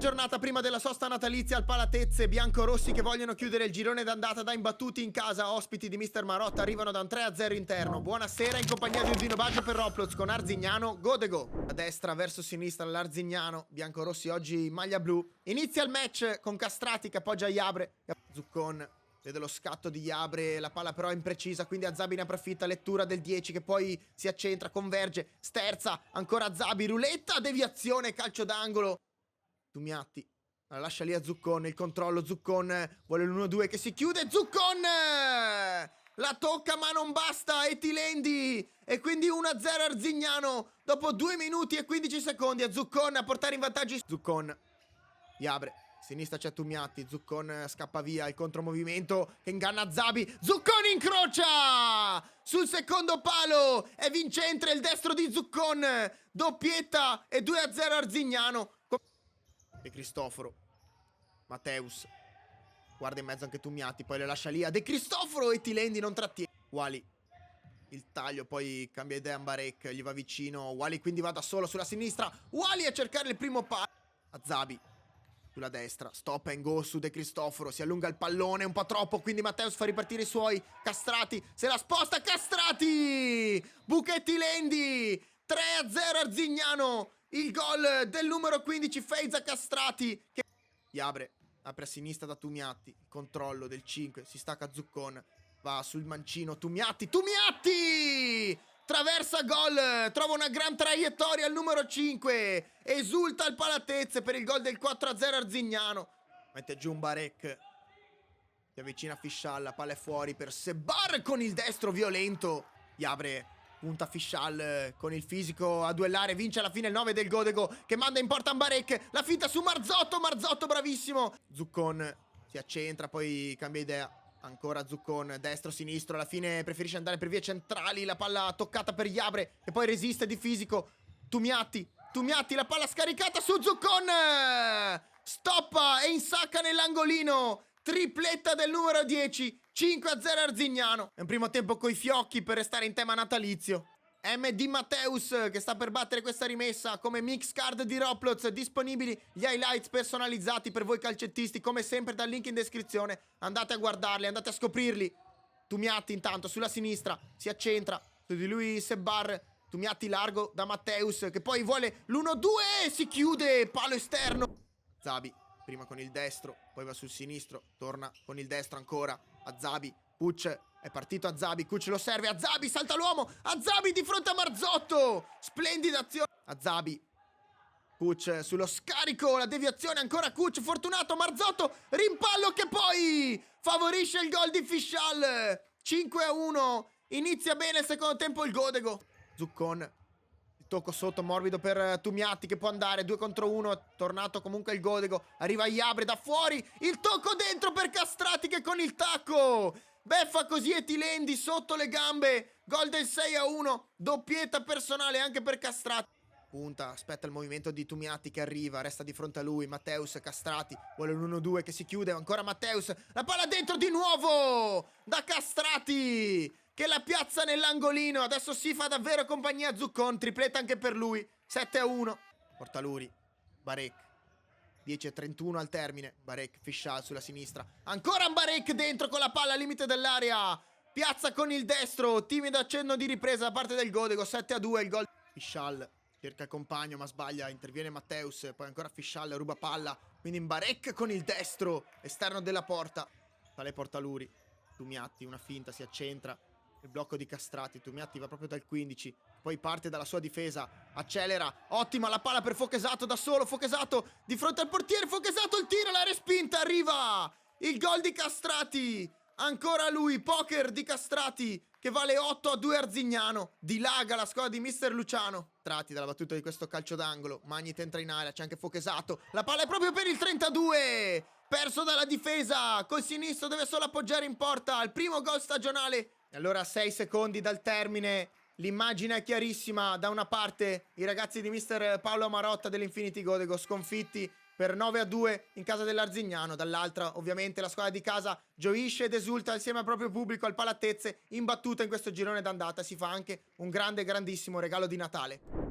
giornata prima della sosta natalizia al Palatezze. Biancorossi che vogliono chiudere il girone d'andata da imbattuti in casa. Ospiti di Mister Marotta arrivano da un 3-0 interno. Buonasera in compagnia di Udino Baggio per Roblox con Arzignano, Godego. A destra verso sinistra l'Arzignano. Biancorossi oggi in maglia blu. Inizia il match con Castrati che appoggia Iabre. Zuccon vede lo scatto di Iabre, la palla però è imprecisa, quindi Azabi ne approfitta, lettura del 10 che poi si accentra, converge, sterza, ancora Azabi, ruletta, deviazione, calcio d'angolo. Tumiatti la lascia lì a Zuccon, il controllo, Zuccon vuole l'1-2 che si chiude, Zuccon la tocca ma non basta, Etilendi e quindi 1-0 Arzignano dopo 2 minuti e 15 secondi a Zuccon a portare in vantaggio Zuccon. Iabre, sinistra c'è Tumiatti, Zuccon scappa via, il contromovimento che inganna Azabi, Zuccon incrocia sul secondo palo, è vincente il destro di Zuccon, doppietta e 2-0 Arzignano. De Cristoforo, Mateus, guarda in mezzo anche Tumiatti, poi le lascia lì a De Cristoforo e Tilendi non trattiene. Wally, il taglio, poi cambia idea Mbarek, gli va vicino, Wally quindi va da solo sulla sinistra, Wally a cercare il primo palo, Azabi sulla destra, stop and go su De Cristoforo, si allunga il pallone un po' troppo, quindi Mateus fa ripartire i suoi, Castrati, se la sposta, Castrati, Buchetti Lendi, 3-0 Arzignano. Il gol del numero 15 Feiza Castrati che... Iabre apre a sinistra da Tumiatti, controllo del 5, si stacca Zuccon, va sul mancino Tumiatti, traversa gol, trova una gran traiettoria al numero 5, esulta il Palatezze per il gol del 4-0 Arzignano, mette giù Mbarek, si avvicina a Fischal, la palla è fuori per Sebbar con il destro violento, Iabre punta Fischal con il fisico a duellare, vince alla fine il 9 del Godego che manda in porta Mbarek, la finta su Marzotto, Marzotto bravissimo, Zuccon si accentra, poi cambia idea, ancora Zuccon, destro-sinistro, alla fine preferisce andare per vie centrali, la palla toccata per Iabre che poi resiste di fisico, Tumiatti, la palla scaricata su Zuccon, stoppa e insacca nell'angolino, tripletta del numero 10, 5-0 Arzignano. È un primo tempo coi fiocchi per restare in tema natalizio. MD Mateus che sta per battere questa rimessa come mix card di Roblox, disponibili gli highlights personalizzati per voi calcettisti come sempre dal link in descrizione. Andate a guardarli, andate a scoprirli. Tumiatti intanto sulla sinistra si accentra su di lui Sebbar, Tumiatti largo da Mateus che poi vuole l'1-2, si chiude, palo esterno. Zabi prima con il destro, poi va sul sinistro, torna con il destro ancora, Azabi, Pucci, è partito Azabi, Kuc lo serve, Azabi salta l'uomo, Azabi di fronte a Marzotto, splendida azione, Azabi, Kuc sullo scarico, la deviazione ancora Kuc, fortunato Marzotto, rimpallo che poi favorisce il gol di Fischal, 5-1, inizia bene il secondo tempo il Godego, Zuccon, tocco sotto morbido per Tumiatti che può andare 2 contro 1, tornato comunque il Godego, arriva Iabre da fuori, il tocco dentro per Castrati che con il tacco beffa così Etilendi sotto le gambe, gol del 6-1, doppietta personale anche per Castrati. Punta, aspetta il movimento di Tumiatti che arriva, resta di fronte a lui, Mateus, Castrati, vuole l'1-2 che si chiude, ancora Mateus, la palla dentro di nuovo da Castrati che la piazza nell'angolino, adesso si fa davvero compagnia a Zuccon, tripletta anche per lui, 7-1. Portaluri, Mbarek, 10-31 al termine, Mbarek, Fischal sulla sinistra, ancora Mbarek dentro con la palla al limite dell'area, piazza con il destro, timido accenno di ripresa da parte del Godego, 7-2 il gol. Fischal cerca il compagno ma sbaglia, interviene Mateus, poi ancora Fischal ruba palla, quindi Mbarek con il destro, esterno della porta, sale Portaluri, Tumiatti, una finta, si accentra, il blocco di Castrati, Tumiatti va proprio dal 15, poi parte dalla sua difesa, accelera, ottima la palla per Fochesato da solo, Fochesato di fronte al portiere, Fochesato il tiro, la respinta, arriva il gol di Castrati, ancora lui, poker di Castrati che vale 8-2 Arzignano, dilaga la squadra di Mister Luciano, tratti dalla battuta di questo calcio d'angolo, Magnit entra in area, c'è anche Fochesato, la palla è proprio per il 32, perso dalla difesa, col sinistro deve solo appoggiare in porta, il primo gol stagionale. E allora a 6 secondi dal termine l'immagine è chiarissima, da una parte i ragazzi di Mister Paolo Marotta dell'Infinity Godego sconfitti per 9-2 in casa dell'Arzignano, dall'altra ovviamente la squadra di casa gioisce ed esulta insieme al proprio pubblico al Palatezze, imbattuta in questo girone d'andata, si fa anche un grandissimo regalo di Natale.